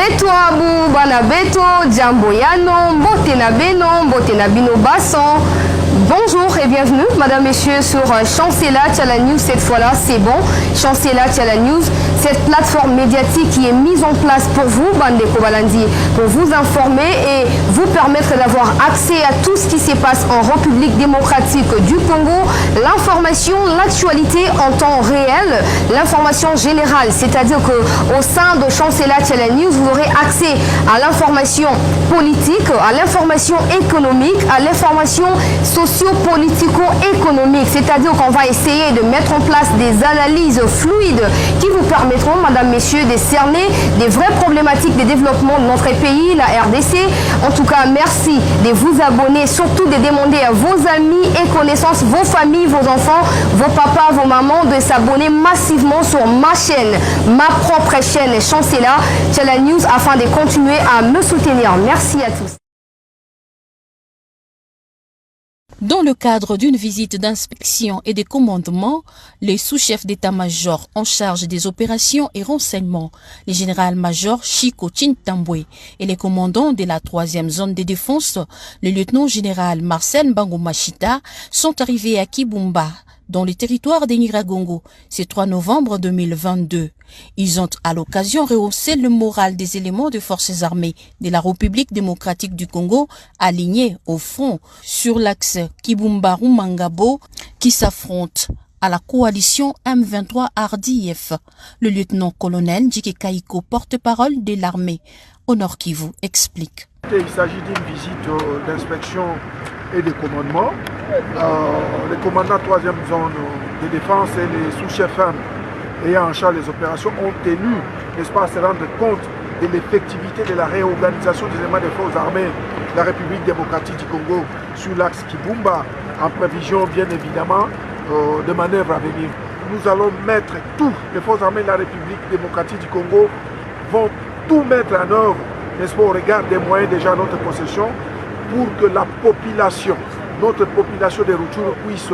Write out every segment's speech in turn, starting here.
Beto Abu, Banabeto, Djamboyano, Mbotenabeno, Mbotenabino Basson. Bonjour et bienvenue, madame, messieurs, sur Chancela Tchala News. Cette fois-là, c'est bon. Chancela Tchala News, cette plateforme médiatique qui est mise en place pour vous, Bandeko Balandi, pour vous informer et vous permettre d'avoir accès à tout ce qui se passe en République démocratique du Congo, l'information, l'actualité en temps réel, l'information générale, c'est-à-dire qu'au sein de Chancela Tchala News, vous aurez accès à l'information politique, à l'information économique, à l'information socio-politico-économique, c'est-à-dire qu'on va essayer de mettre en place des analyses fluides qui vous permettront, madame, messieurs, de cerner des vraies problématiques de développement de notre pays, la RDC. En tout cas, merci de vous abonner, surtout de demander à vos amis et connaissances, vos familles, vos enfants, vos papas, vos mamans, de s'abonner massivement sur ma chaîne, ma propre chaîne Chancela Tchala News, afin de continuer à me soutenir. Merci à tous. Dans le cadre d'une visite d'inspection et de commandement, les sous-chefs d'état-major en charge des opérations et renseignements, le général-major Chiko Chintambwe et les commandants de la 3e zone de défense, le lieutenant-général Marcel Mbangomashita, sont arrivés à Kibumba, dans le territoire de Nyiragongo, ce 3 novembre 2022. Ils ont à l'occasion rehaussé le moral des éléments des forces armées de la République démocratique du Congo alignés au front sur l'axe Kibumba-Rumangabo qui s'affrontent à la coalition M23 RDF. Le lieutenant-colonel Djike Kaiko, porte-parole de l'armée au Nord Kivu, explique. Il s'agit d'une visite d'inspection et de commandement. Les commandants 3e zone de défense et les sous-chefs ayant en charge les opérations ont tenu, n'est-ce pas, à se rendre compte de l'effectivité de la réorganisation des éléments des forces armées de la République démocratique du Congo sur l'axe Kibumba, en prévision bien évidemment de manœuvres à venir. Nous allons mettre tout, les forces armées de la République démocratique du Congo vont tout mettre en œuvre, n'est-ce pas, au regard des moyens déjà à notre possession, pour que la population, notre population de Rutshuru puisse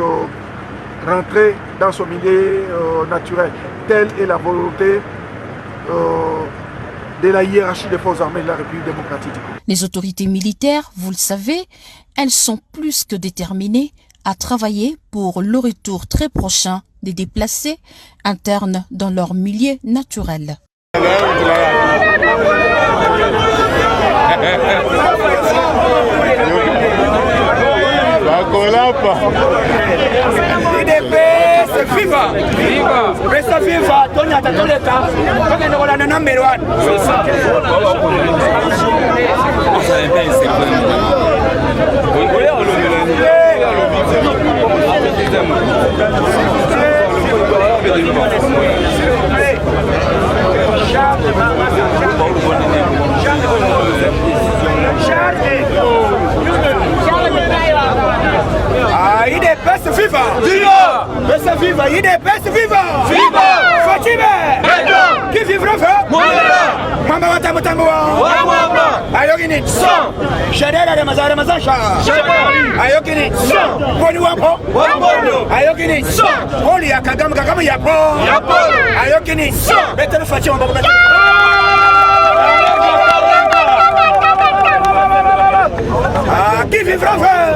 rentrer dans son milieu naturel. Telle est la volonté de la hiérarchie des forces armées de la République démocratique. Les autorités militaires, vous le savez, elles sont plus que déterminées à travailler pour le retour très prochain des déplacés internes dans leur milieu naturel. Viva! Viva! Resta viva! Tony atatoleka. Toka ndola na number 1. IDPS viva! Viva! Resta viva! IDPS viva! Viva! Fatime! Qui vivra fait? Mama watamutamua! Ayogini! Shadera de Mazasha! Ayogini! Boni wapo! Ayogini! Holy Kagam Yapo! Ayogini! Better Fatima! Qui vivra fait?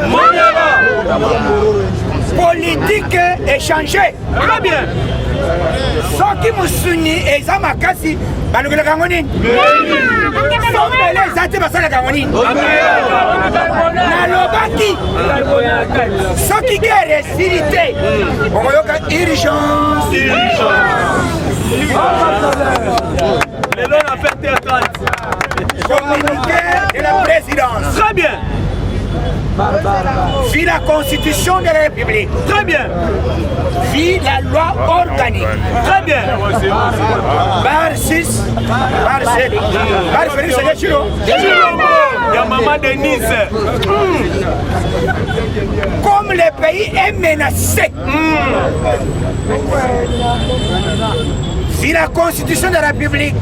Politique échangée. Très bien. Ceux qui me sounis et Zamakasi, Balugla Gangoni. Les Zati Basala Gangoni. Nalobaki. Ceux qui guerrent sécurité. On va y urgence. Communiqué de la présidence. Très bien. Vit la constitution de la République. Très bien. Vit la loi organique. Très bien. Bar 6, bar 7, bar Félix Chiro. Il y a maman Denise. Comme le pays est menacé. Vit la constitution de la République.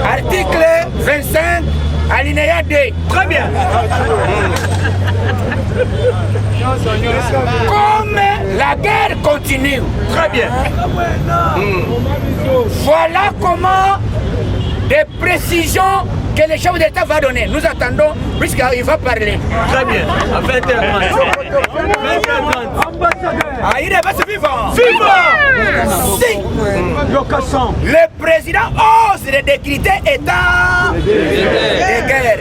Article 25. Alinéa 2. Très bien. Comme la guerre continue. Très bien. Voilà comment des précisions que le chef d'État va donner. Nous attendons, puisqu'il va parler. Très bien, à 20h30. Ah, il est pas vivant. Vivant. Si le président ose de décréter état de guerre.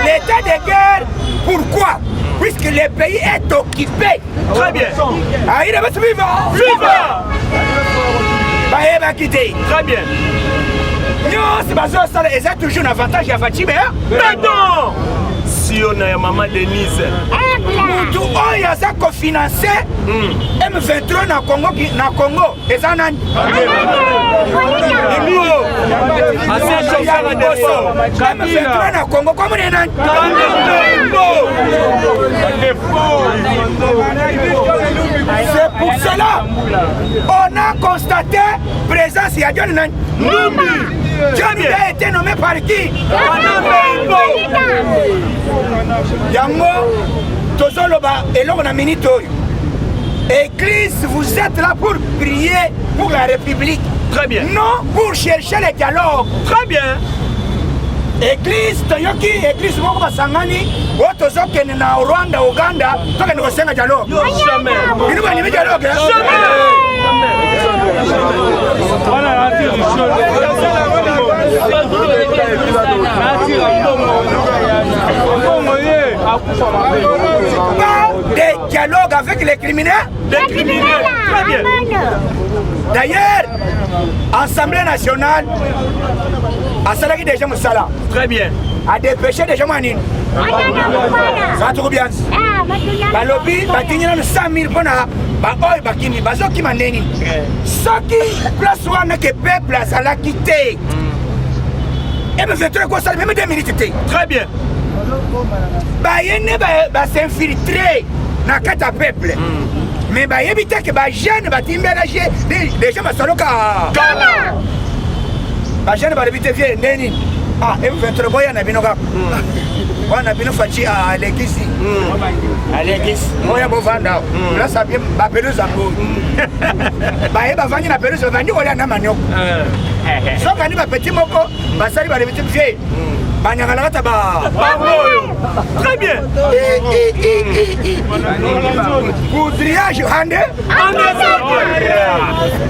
L'état de guerre, pourquoi? Puisque le pays est occupé. Très bien. Ah, il est pas vivant. Vivant. Bah, il va quitter. Très bien. Non, c'est pas ça, ils ont toujours un avantage à Fatime. Pardon. Si on a maman Denise. Tout le monde a cofinancé M23 dans le Congo. Et ça, M23 dans le Congo, comment on est? C'est pour cela on a constaté présence de John Numbi. John a été nommé par qui? Yango, Tozoloba, et là on a minute. Église, vous êtes là pour prier pour la République. Très bien. Non pour chercher le dialogue. Très bien. Église, Toyoki, église Moko Basangani, Otozo Kene na Rwanda, Uganda, toka nikosenga dialogue. Jamais. Il nous va nimer dialogue. Pas de dialogue avec les criminels. Des criminels. Très bien. D'ailleurs, Assemblée nationale a salarié des gens Moussala. Très bien. A dépêché des gens Manine. Ça trouve bien. Balobi, Batinina 100 000 pour Baoy Bakini, Bazoki Maneni. Ce qui place ouana que peuple a sala quitté. Et me fait très quoi ça, même 2 minutes. Très bien. Bayene va s'infiltrer dans le peuple. Mais bah éviter que les jeunes va t'immélager des gens va saloka. Les jeunes va éviter vieux neni. Ah, M23 boya na binoga. Wana bino fachi à l'église. À l'église. Moya bovanda. Là ça bien ba pelusa ngo. Ba eba vangi na pelusa vangi oya na manyo. So kani ba petit moko ba sali ba éviter vieux. Banyangala ba. Très bien. Goudriage hande.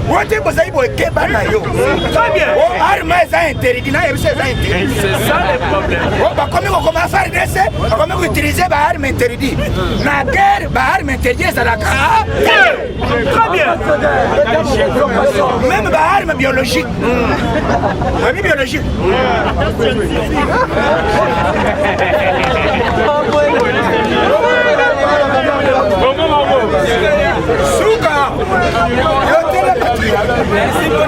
Wote bozai boy keba na yo. Très bien. Arme za interdit na yebise za interdit. C'est ça le problème. Bah comme on commence à redresser, comment utiliser bah arme interdit. La guerre bah arme interdit ça la guerre. Très bien. Même bah arme biologique. Arme biologique. Souka. Merci pour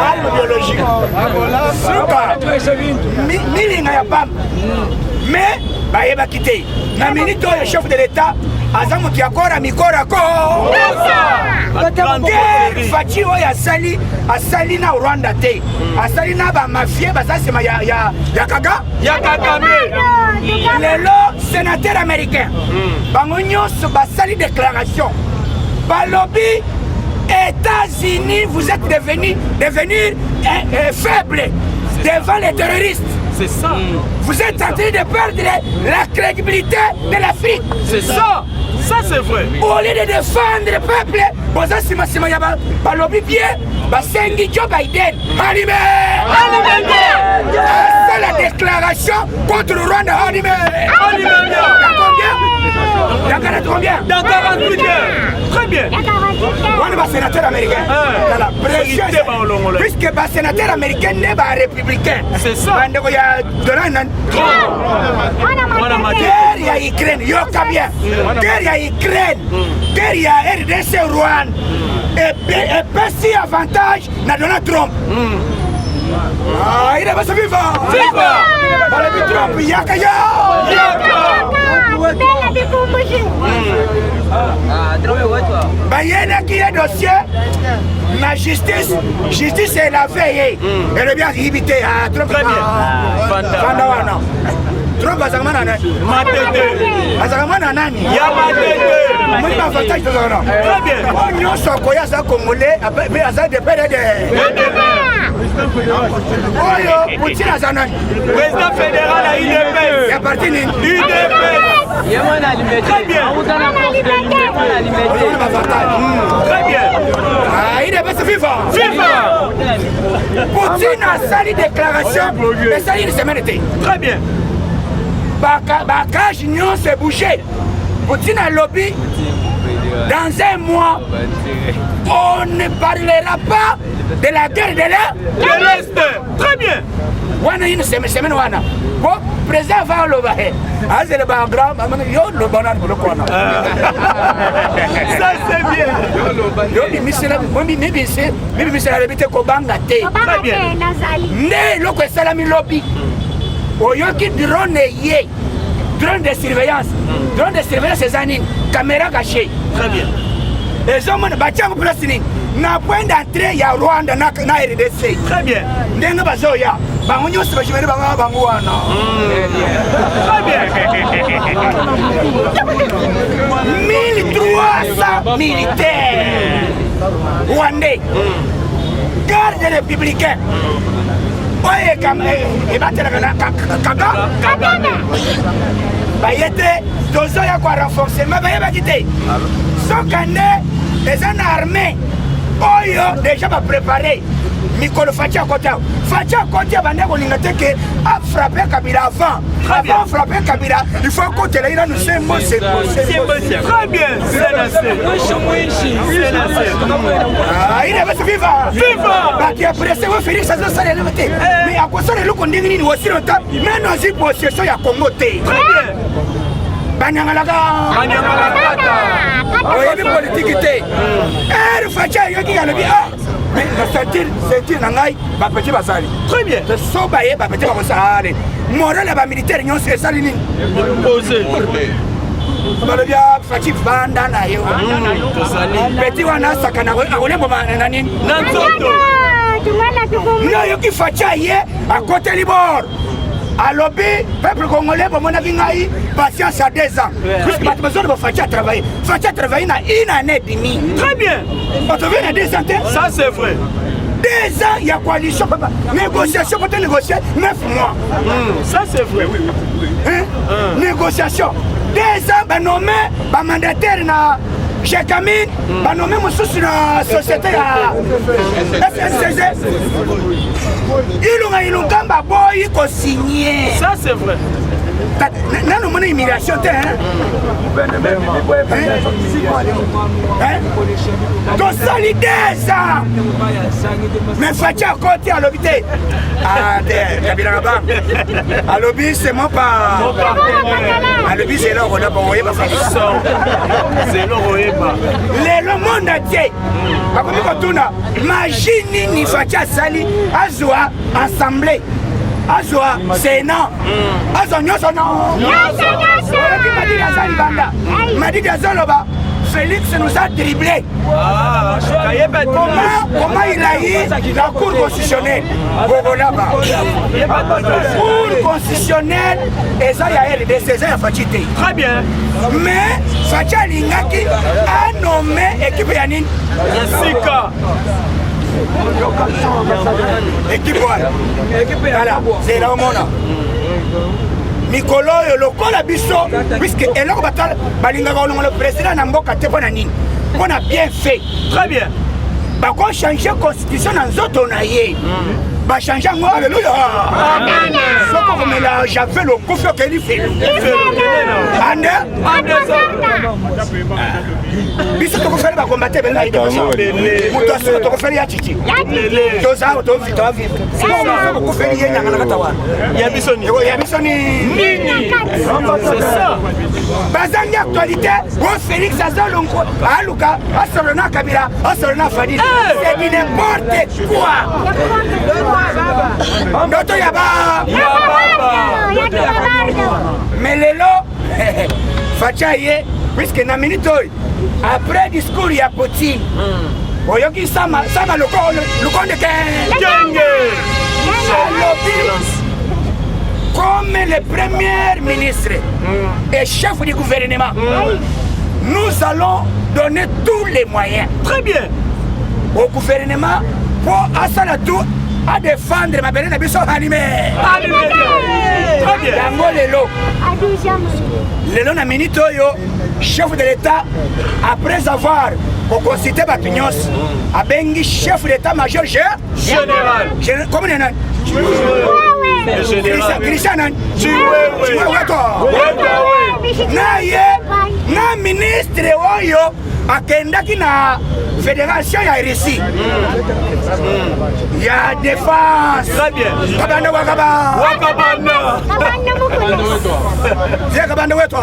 arme biologique. Souka. Milinga ya pam. Mais bah il va quitter. Na minute le chef de l'État azamu kiakora mikora ko. Fachi oya asali na Rwanda te. Asali na ba mafia basasema ya Kagame. Lelo sénateur américain. Bango nyonso basali déclaration. Balobi États-Unis, vous êtes devenus faibles devant les terroristes. C'est ça. Vous êtes en train de perdre la crédibilité de l'Afrique. C'est ça. Ça c'est vrai. Au lieu de défendre le peuple, vous avez balobi bien, basengi Joe Biden. Animé. C'est la déclaration contre le Rwanda. Animé. Dans combien? Dans 48 heures. Très bien. On est sénateur américain. Puisque le sénateur américain n'est pas républicain. C'est ça. Guerre ya Ukraine, yoka bien. Guerre ya Ukraine, guerre ya RDC Rwanda. Et petit avantage na Donald Trump. Ah, il est pas vivant. Vivant. Trump, yaka. Bayena qui est dossier, la justice est la veille. Elle est bien évitée. Très bien. Trump azalaka na Matete. azalaka na nani? Ya Matete. Moi ba avantage tozalaka. Très bien. Nyonso akoya aza congolais mais aza de PDD. Oyo Poutine aza nani? Président fédéral à UDPS. Ya parti nini? UDPS. Très bien. Très bien. UDPS vivant. FIFA. Poutine a sali déclaration mais ça une semaine était. Très bien. Bakage nyonso ebouché. Poutine a lobby. Dans un mois, on ne parlera pas de la guerre de l'Est. Très bien. Wana une semaine wana. Bon, président va le bahe. Azele ba grand, yo le banan pour le kwana. Ça c'est bien. Yo mi misela, moi mi misela lebite ko banga te. Très bien. Ne loko salami lobby. Oyoki drone ye. Drone de surveillance. Drone de surveillance ces années. Caméra cachée. Très bien. Les hommes ne battent pas place ni. Na point d'entrée ya Rwanda na RDC. Très bien. Ndenga bazoya. Bango nyose bashimere bango wana. Très bien. 1300 militaires rwandais. Garde républicain. Oye et battre Kagame. Bayete tozoya kwa renforcement bayeba kité. Sokane les armées oyo déjà va préparer Mikolo Fatia Kota bande kolinga te ke a frappé Kabila avant frapper Kabila il faut côté là il a nous c'est très bien. il est viva bah qui après c'est vous Félix ça ça mais à quoi ça le condamné ni aussi longtemps mais non si possession ya Congo te très bien. Banyangalaka oyebi politique te er Fatia yoki galobi mais c'est nangai ba petit basali très bien so baye ba petit basali moral ba militaire nyonso esali nini posé balobia Fatia banda na yo petit wana sakana akolembo na nini na nzoto no yoki Fatia ye à côté libor alobi peuple congolais bomonaki ngai patience à 2 ans puisque bato besoin de Fatia travailler na une année et demie très bien bato vient à 2 ans ça c'est vrai 2 ans il y a coalition négociation pour te négocier 9 mois ça c'est vrai négociation 2 ans ba nommé ba mandataire na Chekamine ba nommé mosusu na société ya FNCG ilungamba boyi ko signer ça c'est vrai nanu mona immigration te tosali 2 ans mais Fatia côté à l'hôpital Kabila ba alobi c'est mon pas alobi c'est là on a bon oyeba c'est là oyeba le monde entier bakomi kotuna machine ni Fatia sali azwa assemblée azwa sénat azwa nyonso Madidi azoloba Félix nous a dribblé. Comment il a eu la cour constitutionnelle cour constitutionnelle et ça y a RDC ça y a Fatité. Très bien. Mais Fatia Lingaki a nommé équipe Yanine Sika. équipe voilà c'est là au monde Mikolo lokola biso puisque eloko batal balingaka olongola président na mboka te pona nini pona bien fait très bien bako changer constitution na nzoto na ye ba changer ngo alléluia soko komela j'avais le kofio keli fait ande biso to kofela ba combattre bela ida muto aso to kofela ya chichi to za to vito vivre soko kofela ye nyanga na katawa ya bisoni nini c'est ça bazangi actualité o Félix Azolongo aluka asolona Kabila asolona Fadil c'est du n'importe quoi ndoto ya baba mais lelo Fatia ye puisque na minute après discours ya Poutine oyoki sama lukonde kenge comme le premier ministre et chef du gouvernement, nous allons donner tous les moyens. Très bien. Au gouvernement pour tout à défendre ma belle Nabiso animé. Très bien. Yango lelo. Lelo na minute yo chef de l'État après avoir consulté Batunyos a bengi chef d'état-major général. Comment est-ce Christian na ministre oyo akendaki na fédération ya Russie ya défense. Très bien. Kabanda kabanda weto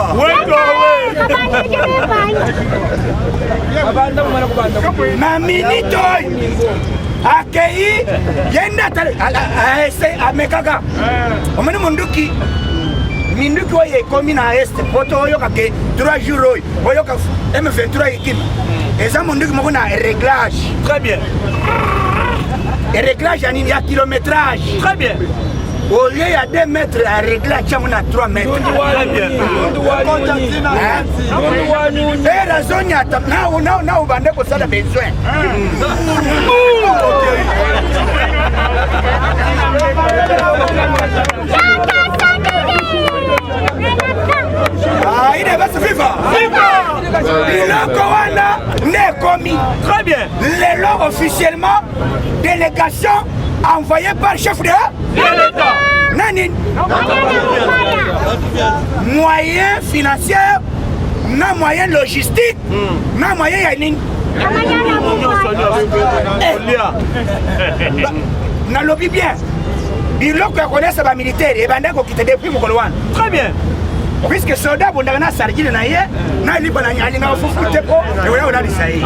na minute akei yenda amekaka omene munduki minduki oyo ekomi na este poto oyokake 3 jours oyo oyoka M23 ekipe eza munduki moko na réglage. Très bien. Réglage ya nini ya kilométrage. Très bien. Au lieu ya 2 mètres à réglage tiango na 3 mètres. Très bien. Et la zone ya na ubande kosala besoin. Ah, il est pas viva. Très bien. Les lots officiellement, délégation envoyée par le chef de l'État. Nani? Moyens financiers, na moyens logistiques, na moyens yanin. Na lobby bien. Il a connu sa militaire et bande qui était depuis Mokoloan. Très bien. Puisque soldat bondana sarjine na ye na liba na nyali na fufuté ko et voilà on a dit ça y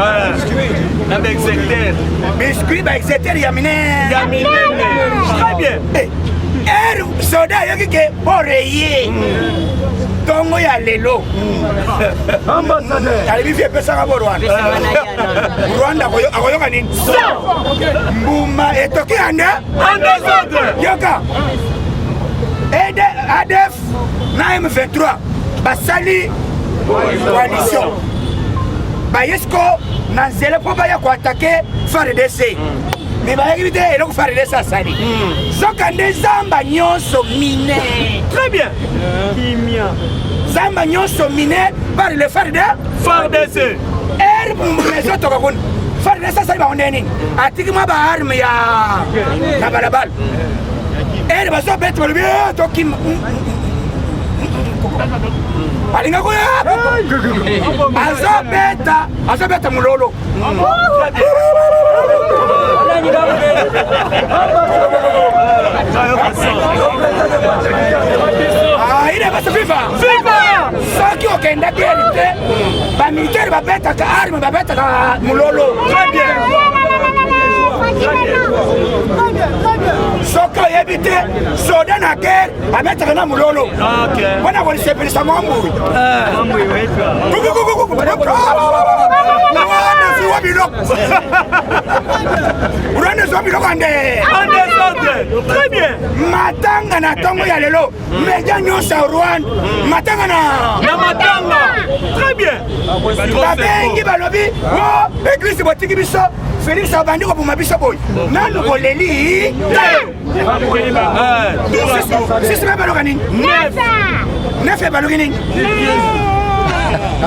na exécuteur biscuit ba exécuteur ya mine très bien soldat yoki ke boreye tongo ya lelo ambassadeur ali vie pesa ka Rwanda Rwanda akoyoka nini mbuma etoki anda yoka ADF na M23 basali coalition bayesko na nzela po baya ko attaquer FARDC mais bayaki et donc FARDC asali soka nde zamba nyonso mine. Très bien. Kimia zamba nyonso mine par le FARDC les autres kakun FARDC asali ba ondeni atiki ma ba arme ya na balabal et baso bête le bien toki alinga ko azobeta mulolo il est pas viva soki okenda kielite ba militaire babeta ka arme babeta ka mulolo. Très bien. Soko yebite soda na guerre ametaka na mulolo. Wana ko sepelisa mambu. Très bien. Matanga na tongo ya lelo. Meja nyosa Rwanda. Matanga na matanga. Très bien. Babengi balobi. Oh, église botiki biso. Félix abandi ko buma biso boy. Nanu koleli. C'est pas balogani. Nefe balogani.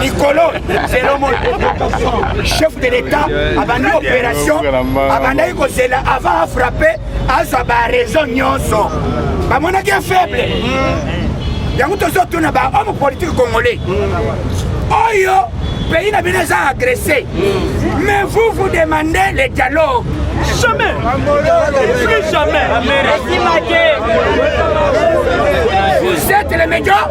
Nicolo, c'est le chef de l'État, avant l'opération, avant de avant de frapper, a raison nyonso. Bah mon qui est faible. Il y a beaucoup de hommes politiques congolais. Oyo, pays n'a bien agressé. Mais vous demandez le dialogue. Jamais. Plus jamais. Vous êtes les médias.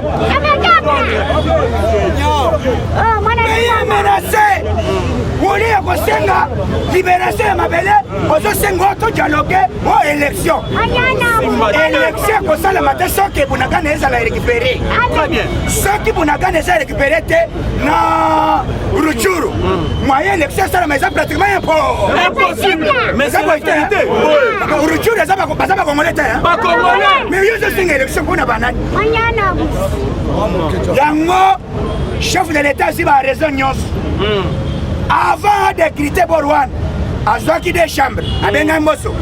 Pays menacé. c'est woli ya kosenga libération ya mabele ozosenga oto dialogue o élection élection kosalama te soki bunagana ezala récupéré soki bunagana eza récupéré te na Rutshuru moyen élection esalama eza pratiquement impossible mais c'est la vérité Rutshuru eza baza bakongole te mais yo ozosenga élection mpona banani yango chef de l'état asi ba raison nyonso avant de critiquer Borwan azwaki des chambres abenga mboso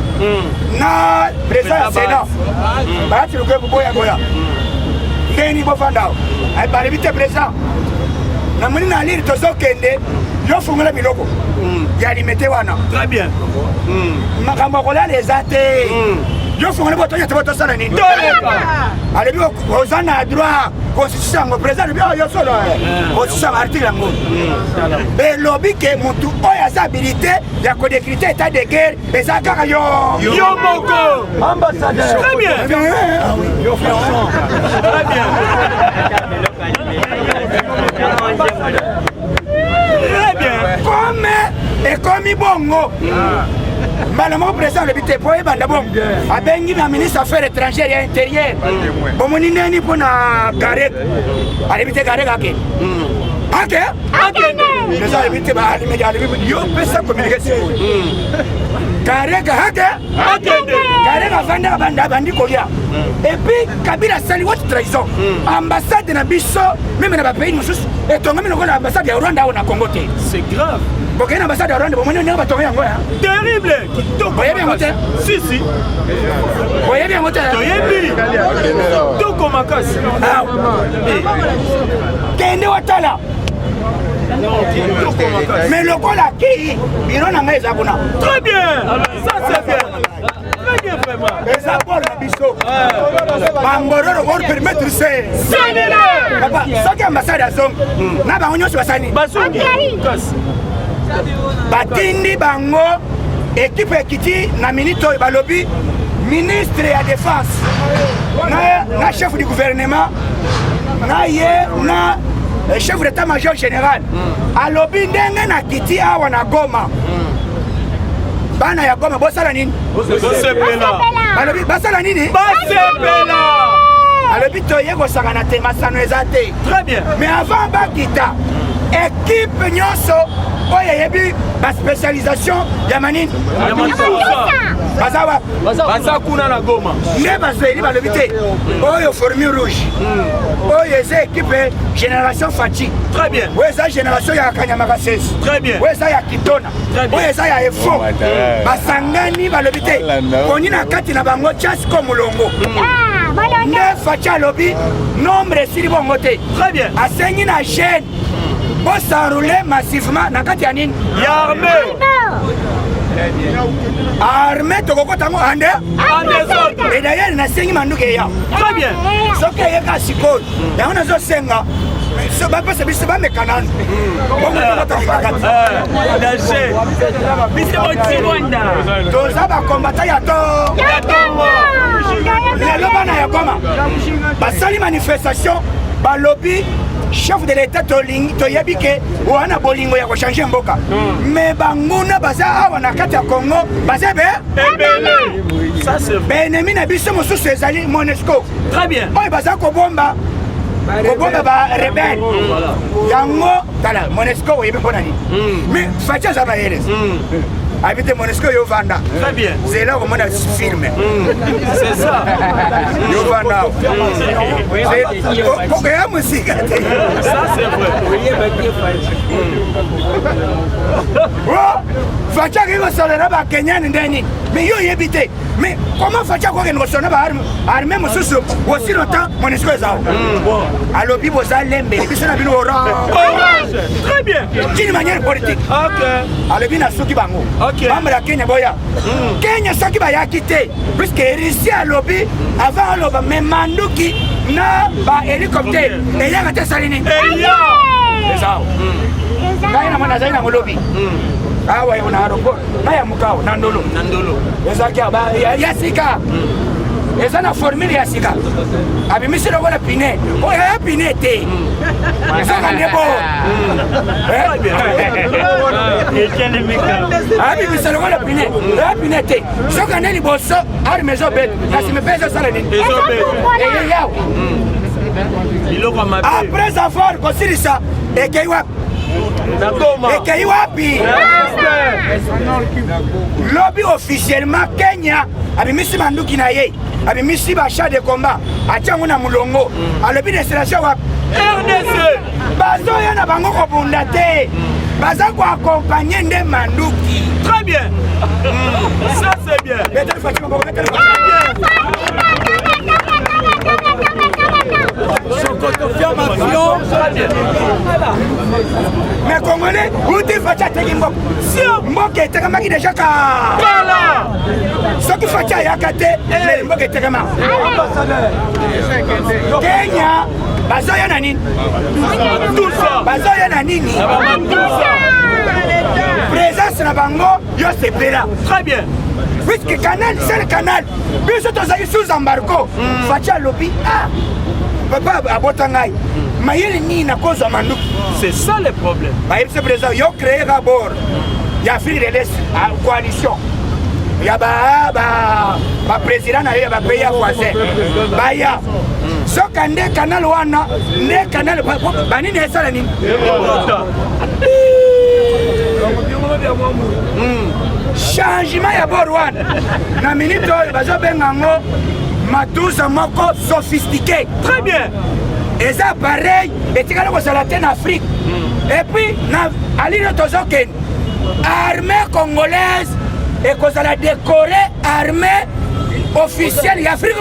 na président ya sénat baati luke boya boya ndeni bofandao ay balebi te président na moni na lire tozokende yo fungola biloko ya limete wana très bien makambo kolala eza te yo fungola botonya te botosala nini alebi oza na droit constitution yango président bi yo solo constitution article yango elobi ke mutu oyo aza habilité ya kodécrypte état de guerre eza kaka yo moko ambassadeur très bien yo franchement très bien très bien comme ekomi bongo mbala moko président alobi te po ebanda bongo abengi na ministre affaires étrangères ya intérieur bomoni neni mpo na garek alebi te garek ake président alobi te alobi yo pesa communication garek ake garek avandaka bandi kolia epuis kabila asali wati trahison ambassade na biso meme na bapays mosusu etongami lokola ambassade ya Rwanda awo na Congo te c'est grave bokena ambassade ya Rwanda bomoni ndenge batonga yango ya terrible oyebi yango te si oyebi yango te toyebi toko makasi kende watala mais lokola kii biro na ngai eza kuna très bien ça c'est bien très bien vraiment eza bor na biso bangororo bor permettre se papa soki ambassade azongi na bango nyonso basani batindi bango équipe ekiti na minute oyo balobi ministre ya défense na chef du gouvernement na ye na chef d'état-major général alobi ndenge na kiti awa na Goma bana ya Goma bosala nini balobi basala nini alobi toye kosangana te masano eza te très bien mais avant bakita équipe nyonso oyo eyebi baspécialisation ya manini baza kuna na Goma nde bazweli balobi te oyo formule rouge oyo eza équipe génération Fachi très bien oyo eza génération ya Kanyamaka 16 très bien oyo eza ya Kitona oyo eza ya Efo basangani balobi te koni na kati na bango Chasco Mulongo nde Fachi alobi nombre esili bongo te très bien asengi na jeune s'enrouler massivement na kati ya nini ya armée tokokota yango ande et d'ailleurs nasengi manduki eya très bien soki eyeka sikoyo yango nazosenga bapesa biso bameka nanu toza bakombata ya to lelo bana ya Goma basali manifestation balobi chef de l'état toyebi ke wana bolingo ya kochange mboka mais banguna baza awa na kati ya Congo baza benemi na biso mosusu ezali MONUSCO très bien oyo baza kobomba ba rebelle yango tala MONUSCO oyebi mpona nini mais Fachi aza bayelesa habite MONUSCO yo vanda très bien zela komona filme c'est ça yo vanda c'est ya musika ça c'est vrai Fachi akei kosolera bakenyani ndeni mais yo oyebi te mais comment Fachi akokende kosolera baarme mosusu aussi longtemps MONUSCO ezao alobi boza lembeli biso na bino orange très bien d'une manière politique alobi na soki bango membre ya Kenya boya Kenya soki bayaki te puisque Russie alobi avant aloba mais manduki na bahélicoptère eyaka te esali nini ezao ngai na mwana azali na molobi awa na aéroport na ya mukao na ndolo ezalaki ya sika eza na formule ya sika abimisi lokola pine oyo ya pine te ezaka nde bo abimisi lokola pine ya pine te soka nde liboso arme ezobeta kasi mepe ezosala nini eye yawo après avoir kosilisa ekei wapi ekei wapi lobi officiellement Kenya abimisi manduki na ye abimisi bachat de combat atiango na mulongo alobi destination wapi RDC bazoya na bango kobunda te baza koakompagne nde manduki. Très bien. Ça c'est bien. Mais Congolais, où tu fais ça? Mboka etekamaki déjà kala. Soki facha yakate, mais mboka etekama. Kenya, bazoya na nini? Tout ça. Bazoya na nini? Présence na bango, yo sepela. Très bien. Puisque canal, c'est le canal. Puis surtout sous embargo. Facha lobby. Ah. Papa abotangai. Mayeli ni na cause de manduki. C'est ça le problème. Maïb se présent, yo créé d'abord. Il y a Afrique de l'Est, coalition. Il y a ba président na yo ba pays voisin. Ba ya. So kande canal wana, ne canal banini esala nini? Changement ya bord wana. Na minute oyo bazo bengango matuza moko sophistiqué. Très bien. Et ça pareil, et tu as la en Afrique. Et puis, à l'île de armée congolaise, et qu'on a décoré armée officielle d'Afrique.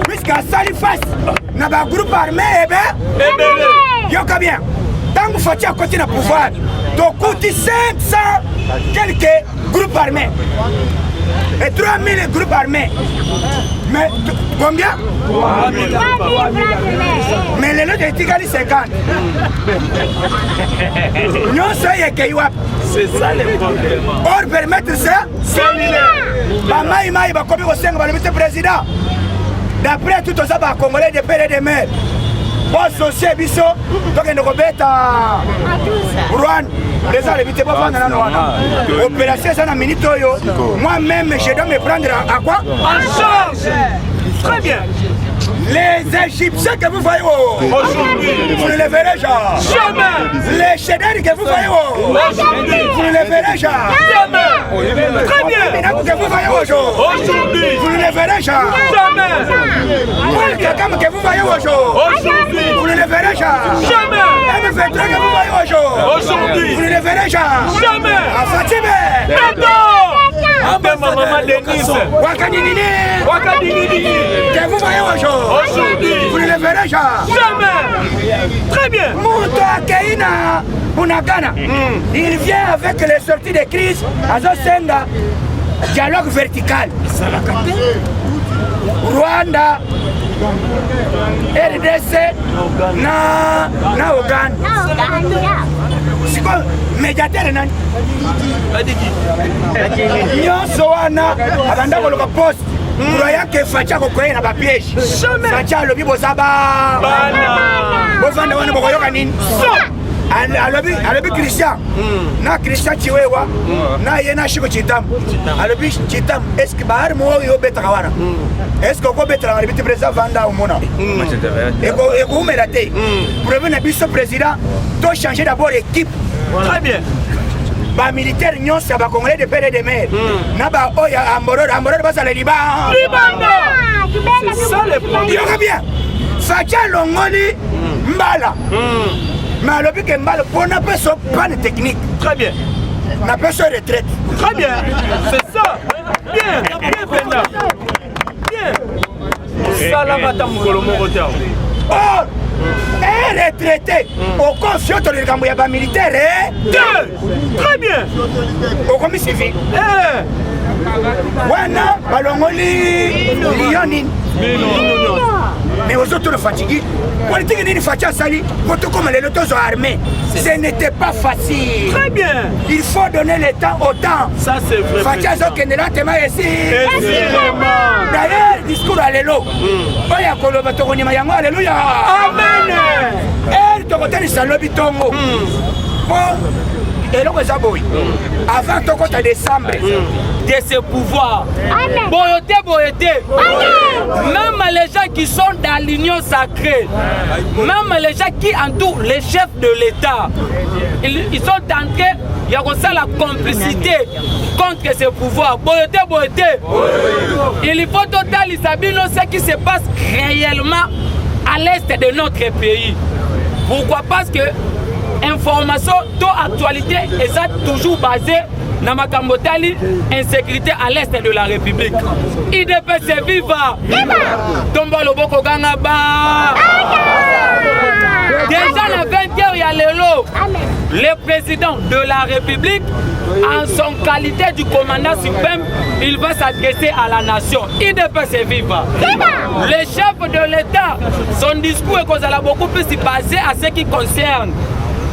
Puisqu'à Salifas, il y a un groupe armé, et bien, il y a bien. Tant que vous faites à côté du pouvoir, donc coûte 500 quelques groupes armés. Et 3000 groupes armés. Mais combien? 3000. Mais les lots de Tigali 50. Nous sommes. C'est ça le problème. Or permettre ça? C'est Maï va comme au 5 le président. D'après tout ça, les Congolais de père et de mère. Bon, socié biso, donc nous à Rwanda. Les gens l'éviter pas prendre la opération ça na minute yo. Moi-même je dois me prendre à quoi? En charge. Très bien. Les Égyptiens que vous voyez aujourd'hui, vous ne les verrez jamais. Les Chéders que vous voyez aujourd'hui, vous ne les verrez jamais. Très bien. Que vous voyez aujourd'hui, vous ne les verrez jamais. Quelqu'un que vous voyez aujourd'hui, vous ne les verrez jamais. M23 que vous voyez aujourd'hui, vous ne les verrez jamais. Fatime. Après ma maman Denise. Wakadinini. Que vous voyez aujourd'hui, vous ne les verrez jamais. Très bien. Mouto Akeina Bunagana. Il vient avec les sorties de crise à Zosenga. Dialogue vertical. Rwanda, RDC, na Ouganda. C'est quoi? Médiateur nani? Nyonso wana abanda koloka poste. Croyant que Facha kokoye na ba piège. Facha lobi bozaba. Bozanda wana bokoyoka nini? Alobi Christian. Na Christian Chiwewa. Na yena shiko Chitam. Alobi Chitam est-ce que bahar mo yo betaka wana? Est-ce que ko betaka na biti président Vanda omona? Eko umelaté. Premier na biso président doit changer d'abord l'équipe. Très bien. Ba militaire nyonso ya ba Congolais de père et de mère. Na ba oya ambororo basa le Liban. C'est ça le problème. Yoka bien. Facha longoli mbala. Mais alors que mbala pour na peso panne technique. Très bien. Na peso retraite. Très bien. C'est ça. Bien. Bien Penda. Bien. Ça là va ta mukolo moko tao. Oh. Et retraité. Au confio to le gambo ya ba militaire. Très bien. Au commis civil. Wana balongoli lioni. Mais aux autres fatigués, politique n'est pas sali, votre comme les autres armés. Ce n'était pas facile. Très bien. Il faut donner le temps au temps. Ça c'est vrai. Fatia Kenela Tema ici. D'ailleurs, discours à l'élo. Oya Koloba Togonyama Yango, alléluia. Amen. Et Togotani Salobi Tongo. Et donc, avant de décembre, de ce pouvoir. Boyoté. Même les gens qui sont dans l'union sacrée, même les gens qui entourent les chefs de l'État, ils sont entrés, il y a comme ça la complicité contre ce pouvoir. Boyoté. Il faut totalement savoir ce qui se passe réellement à l'est de notre pays. Pourquoi? Parce que information, toute actualité est ça toujours basée dans ma Kambotali, insécurité à l'est de la République. IDPS viva! Tomba Loboko Gangaba! Déjà la 20h, il y a le président de la République, en son qualité du commandant suprême, il va s'adresser à la nation. IDPS viva! Le chef de l'État, son discours est beaucoup plus basé à ce qui concerne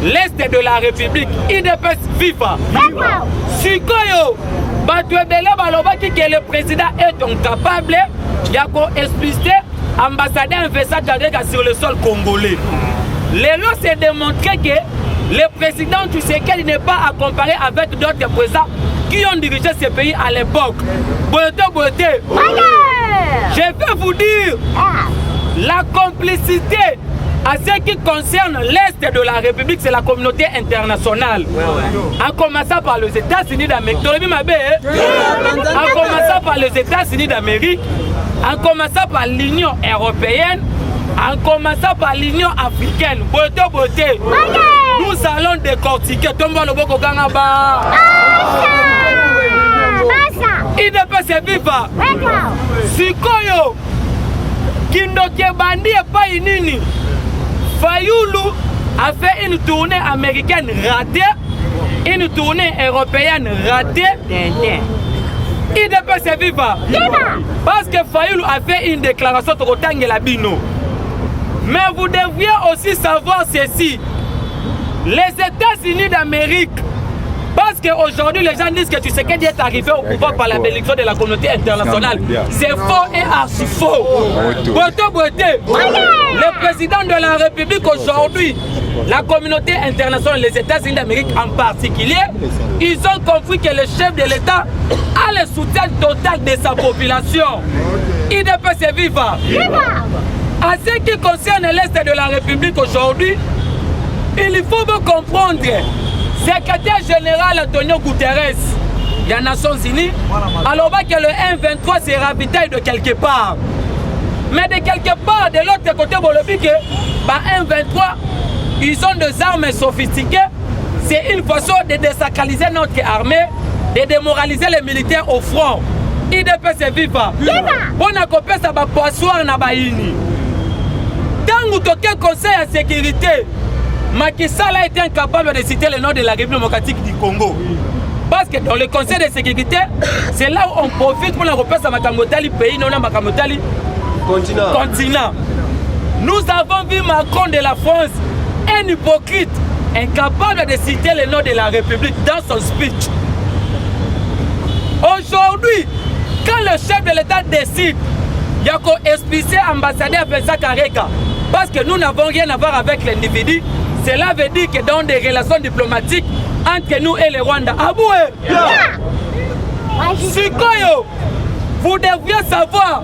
l'est de la République. IDPS viva. Sikoyo, que le président est incapable, il y a qu'à expliquer ambassadeur Mvesa Kageka sur le sol congolais. Lélo s'est démontré que le président Tshisekedi n'est pas à comparer avec d'autres présidents qui ont dirigé ce pays à l'époque. Boyoté. Je vais vous dire la complicité. À ce qui concerne l'Est de la République, c'est la communauté internationale. En commençant par les États-Unis d'Amérique, en commençant par les États-Unis d'Amérique, en commençant par l'Union européenne, en commençant par l'Union africaine. Beauté. Nous allons décortiquer. Tomba Loboko Gangaba. IDPS viva. Sikoyo. Kindoke Bandi et pas inini. Fayoulou a fait une tournée américaine ratée, une tournée européenne ratée. IDPS viva. Parce que Fayoulou a fait une déclaration de Rotang et Labino. Mais vous devriez aussi savoir ceci. Les États-Unis d'Amérique, parce qu'aujourd'hui les gens disent que Tshisekedi est arrivé au pouvoir par la bénédiction de la communauté internationale. C'est faux et archi faux. Beauté. Le président de la République aujourd'hui, la communauté internationale, les États-Unis d'Amérique en particulier, ils ont compris que le chef de l'État a le soutien total de sa population. IDPS viva. À ce qui concerne l'Est de la République aujourd'hui, il faut me comprendre. Secrétaire général Antonio Guterres, il y a Nations Unies, alors que le M23 se ravitaille de quelque part. Mais de quelque part, de l'autre côté, M23, ils ont des armes sophistiquées. C'est une façon de désacraliser notre armée, de démoraliser les militaires au front. IDPS viva. Bon accompagner ça va poissoir na baini. Dans le conseil de sécurité, Macky Sall a été incapable de citer le nom de la République démocratique du Congo. Parce que dans le conseil de sécurité, c'est là où on profite pour la repère à Makamotali, pays non à Makamotali, continent. Nous avons vu Macron de la France, un hypocrite, incapable de citer le nom de la République dans son speech. Aujourd'hui, quand le chef de l'État décide, il y a qu'à expliquer l'ambassadeur Mvesa Kageka, parce que nous n'avons rien à voir avec l'individu. Cela veut dire que dans des relations diplomatiques entre nous et le Rwanda, Sikoyo, vous devriez savoir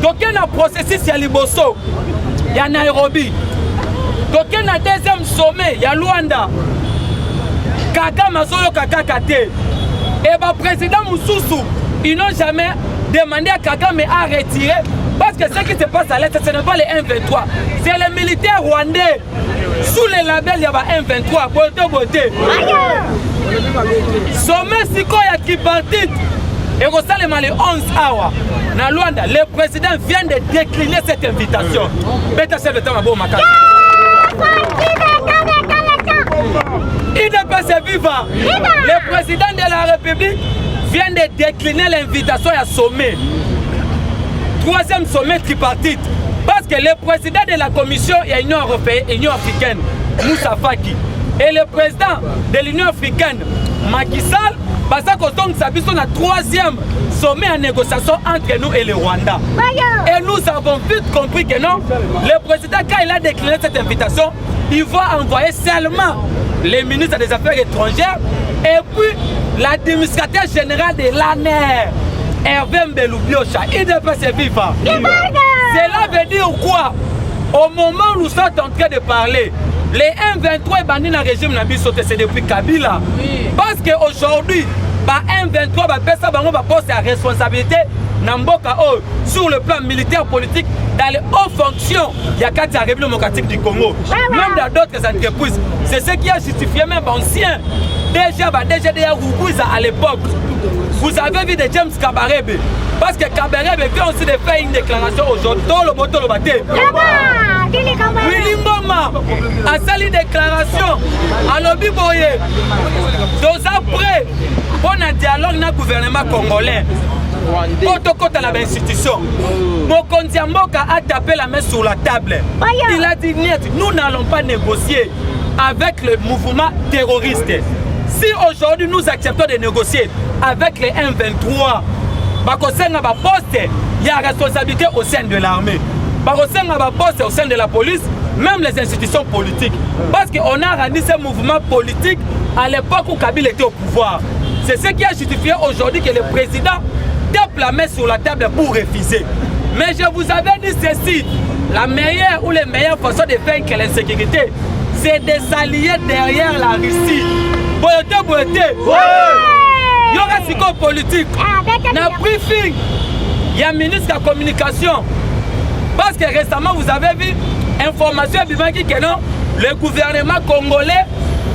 qu'aucun processus à Liboso, il y a Nairobi, qu'aucun deuxième sommet, il y a Luanda, Kaka Mazolo Kaka Kate, et le président Moussoussou, ils n'ont jamais demandé à Kagame à retirer. Parce que ce qui se passe à l'Est, ce n'est pas les M23. C'est les militaires rwandais. Sous les labels, il y a M23. Beauté. Sommet Sikoya qui partit. Et au Salema le 11 hours. Dans Luanda, le président vient de décliner cette invitation. Beta chef de temps à Bomaka. IDPS viva. Le président de la République vient de décliner l'invitation à sommet. Troisième sommet tripartite. Parce que le président de la Commission et l'Union européenne, Union africaine, Moussa Faki, et le président de l'Union africaine, Macky Sall, parce que ça a la troisième sommet en négociation entre nous et le Rwanda. Et nous avons vite compris que non, le président, quand il a décliné cette invitation, il va envoyer seulement les ministres des Affaires étrangères et puis l'administrateur général de l'ANER, Hervé Mbeloubiocha. Il devrait se vivre. Cela veut dire quoi? Au moment où nous sommes en train de parler, les M23 est banni dans le régime Nabiso, c'est depuis Kabila. Parce qu'aujourd'hui, M23 va poser la responsabilité sur le plan militaire politique dans les hautes fonctions. Il y a 4 République démocratique du Congo. Même dans d'autres entreprises. C'est ce qui a justifié même ancien. Déjà Rouguiza à l'époque. Vous avez vu de James Kabarebe. Parce que Kabarebe vient aussi de faire une déclaration aujourd'hui. Willy Mboma a sali déclaration à l'Obi Boye. 2 ans après, pour un dialogue dans le gouvernement congolais. Côté la institution. Mokonzi Mboka a tapé la main sur la table. Il a dit net, nous n'allons pas négocier avec le mouvement terroriste. Si aujourd'hui nous acceptons de négocier avec les M23, il y a responsabilité au sein de l'armée. Au sein de la police, même les institutions politiques. Parce qu'on a rendu ce mouvement politique à l'époque où Kabila était au pouvoir. C'est ce qui a justifié aujourd'hui que le président tape la main sur la table pour refuser. Mais je vous avais dit ceci, la meilleure ou les meilleures façons de vaincre l'insécurité, c'est de s'allier derrière la Russie. Boyote. Il y aura un psycho politique. Dans le briefing, il y a un ministre de la communication. Parce que récemment, vous avez vu information que non, le gouvernement congolais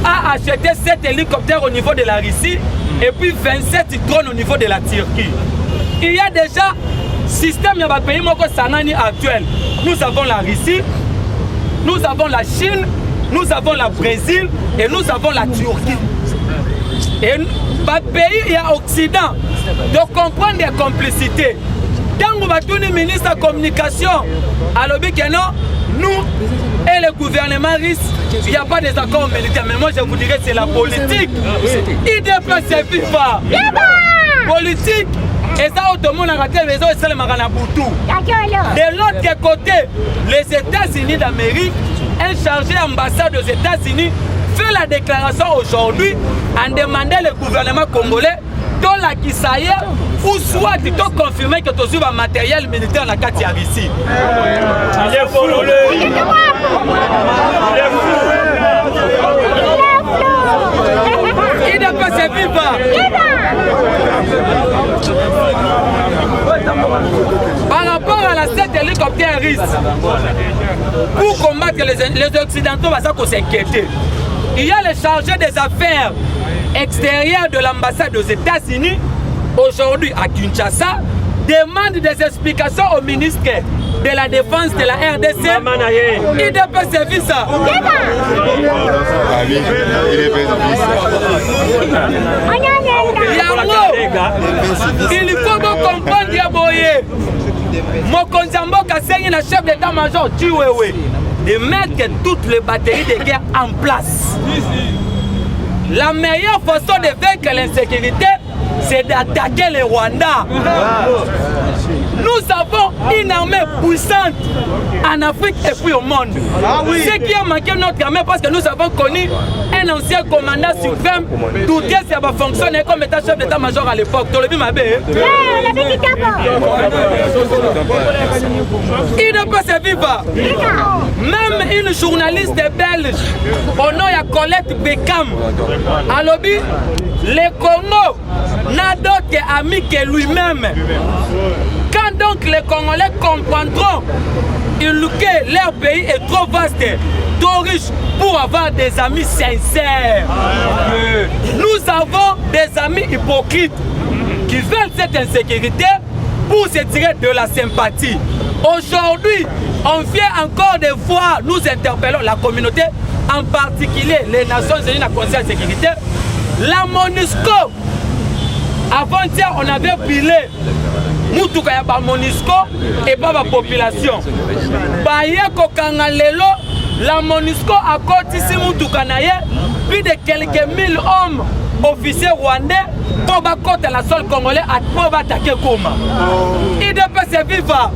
a acheté 7 hélicoptères au niveau de la Russie et puis 27 drones au niveau de la Turquie. Il y a déjà système de pays actuel. Nous avons la Russie, nous avons la Chine, nous avons la Brésil et nous avons la Turquie. Et le pays il y a Occident de comprendre des complicités. Quand vous avez le ministre de la communication, alors que non, nous et le gouvernement russe, il n'y a pas des accords militaires. Mais moi je vous dirais c'est la politique. Il déplace ses FIFA. Politique. Et ça, tout le monde a raté les autres, c'est le Maranaboutou. De l'autre côté, les États-Unis d'Amérique, un chargé ambassade aux États-Unis, fait la déclaration aujourd'hui en demandant au gouvernement congolais dans la Kisaïe ou soit tu dois confirmer que tu as un matériel militaire dans la carte ici. Il est fou. Il ne peut se vivre. Par rapport à la 7 hélicoptères russes, pour combattre les Occidentaux, ça s'inquiéter. Il y a le chargé des affaires extérieures de l'ambassade aux États-Unis, aujourd'hui à Kinshasa, demande des explications au ministre de la Défense de la RDC. Il doit servir ça. Il faut comprendre, Yaboye. Mokonzi Mboka c'est le chef d'état-major de mettre toutes les batteries de guerre en place. La meilleure façon de vaincre l'insécurité, c'est d'attaquer le Rwanda. Nous avons une armée puissante en Afrique et puis au monde. Ce qui a manqué notre armée parce que nous avons connu un ancien commandant suprême, tout ça va fonctionner comme état chef d'état-major à l'époque. Il ne peut se vivre. Même une journaliste belge, au nom de Colette Beckham, à lobby, le Congo n'a d'autres amis que lui-même. Quand donc les Congolais comprendront que leur pays est trop vaste, trop riche pour avoir des amis sincères. Nous avons des amis hypocrites qui veulent cette insécurité pour se tirer de la sympathie. Aujourd'hui, on vient encore de voir, nous interpellons la communauté, en particulier les Nations Unies, la Conseil de sécurité, la MONUSCO Avant-hier, on avait pilé Mutuka ya ba Monisco et pas la population. Baye kokanga lelo, la Monisco a cotisi Mutuka na ye, plus de quelques 1000 hommes officiers rwandais pour battre la sol congolais pour attaquer Goma. IDPS viva.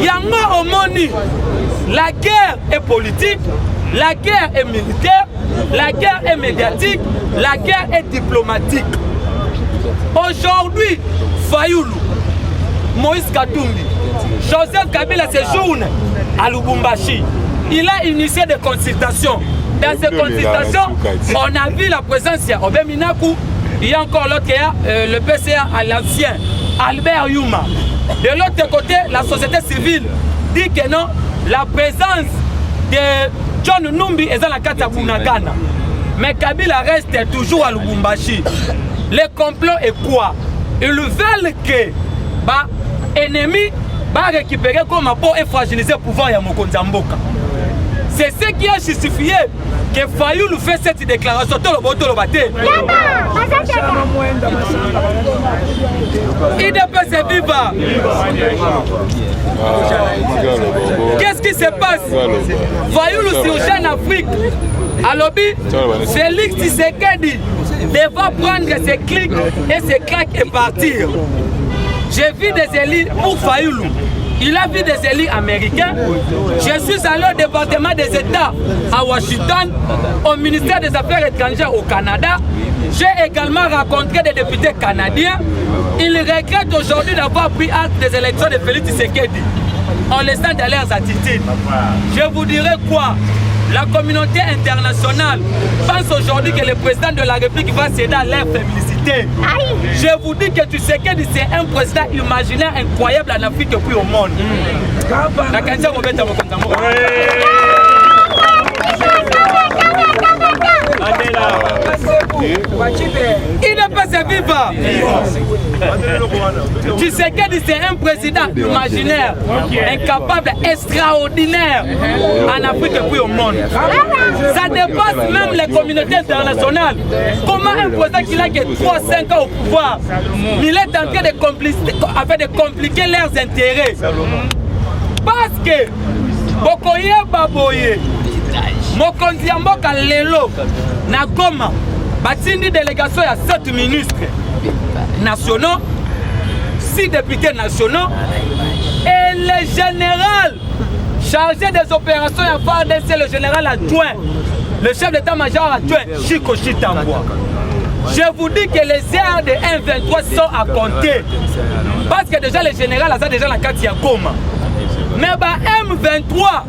Yango omoni, la guerre est politique, la guerre est militaire, la guerre est médiatique, la guerre est diplomatique. Aujourd'hui, Fayoulou, Moïse Katumbi, Joseph Kabila séjourne à Lubumbashi. Il a initié des consultations. Dans ces consultations, on a vu la présence de Obé Minakou. Il y a encore l'autre qui a le PCA à l'ancien, Albert Yuma. De l'autre côté, la société civile dit que non, la présence de John Numbi est dans la carte à Bunagana. Mais Kabila reste toujours à Lubumbashi. Le complot est quoi? Ils veulent que l'ennemi va récupérer comme apport et fragiliser le pouvoir de Mokonzi Mboka. C'est ce qui a justifié que Fayoulou fait cette déclaration. IDPS viva. Qu'est-ce qui se passe? Fayoulou sur Jeune Afrique. À l'objet, Félix Tshisekedi devra prendre ses clics et ses claques et partir. J'ai vu des élites pour Fayoulou. Il a vu des élites américains. Je suis allé au département des États à Washington, au ministère des Affaires étrangères au Canada. J'ai également rencontré des députés canadiens. Ils regrettent aujourd'hui d'avoir pris acte des élections de Félix Tshisekedi en laissant dans leurs attitudes. Je vous dirai quoi? La communauté internationale pense aujourd'hui que le président de la République va céder à leur féminicité. Je vous dis que Tshisekedi, c'est un président imaginaire incroyable en Afrique et puis au monde. Il ne peut se vivre. Tshisekedi, c'est un président imaginaire, incapable, extraordinaire en Afrique et puis au monde. Ça dépasse même les communautés internationales. Comment un président qui n'a que 3-5 ans au pouvoir, il est en train de compliquer leurs intérêts? Parce que Bokoye Baboye, Mokonzi Mboka lelo na Goma, batindi délégation à 7 ministres nationaux, 6 députés nationaux et le général chargé des opérations à FARDC, c'est le général adjoint, le chef d'état-major adjoint, Chiko Chitambwa. Je vous dis que les heures de 1-23 sont à compter. Parce que déjà le général a déjà la carte à Goma. Mais M23,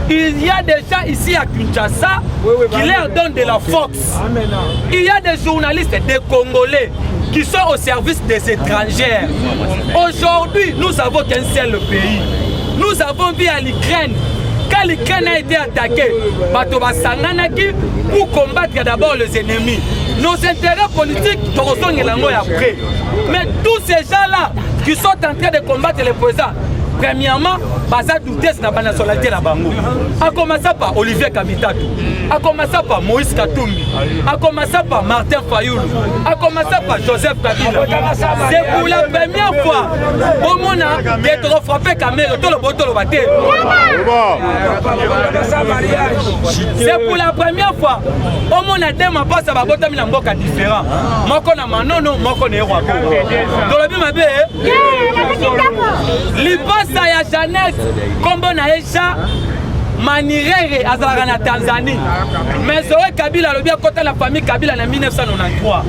il y a des gens ici à Kinshasa qui leur donnent de la force. Il y a des journalistes, des Congolais qui sont au service des étrangères. Aujourd'hui, nous avons qu'un seul pays. Nous avons vu à l'Ukraine, quand l'Ukraine a été attaquée, pour combattre d'abord les ennemis. Nos intérêts politiques, après. Mais tous ces gens-là qui sont en train de combattre les présidents, premièrement, ça douter de la nationalité la bango. A commencé par Olivier Kamitatou, a commencé par Moïse Katumbi, a commencé par Martin Fayoulou, a commencé par Joseph Kabila. C'est pour la première fois au monde d'être frappé caméra tout le boto le baté. C'est pour la première fois au monde a déma passe à babota mina mboka différent. Moko na manono, moko na roi. Dans le bima bé. L'ipasa ya Jeannette Kombo na Echa Manirere azalaka na Tanzanie. Mais Zoé Kabila lobi akota la famille Kabila na 1993.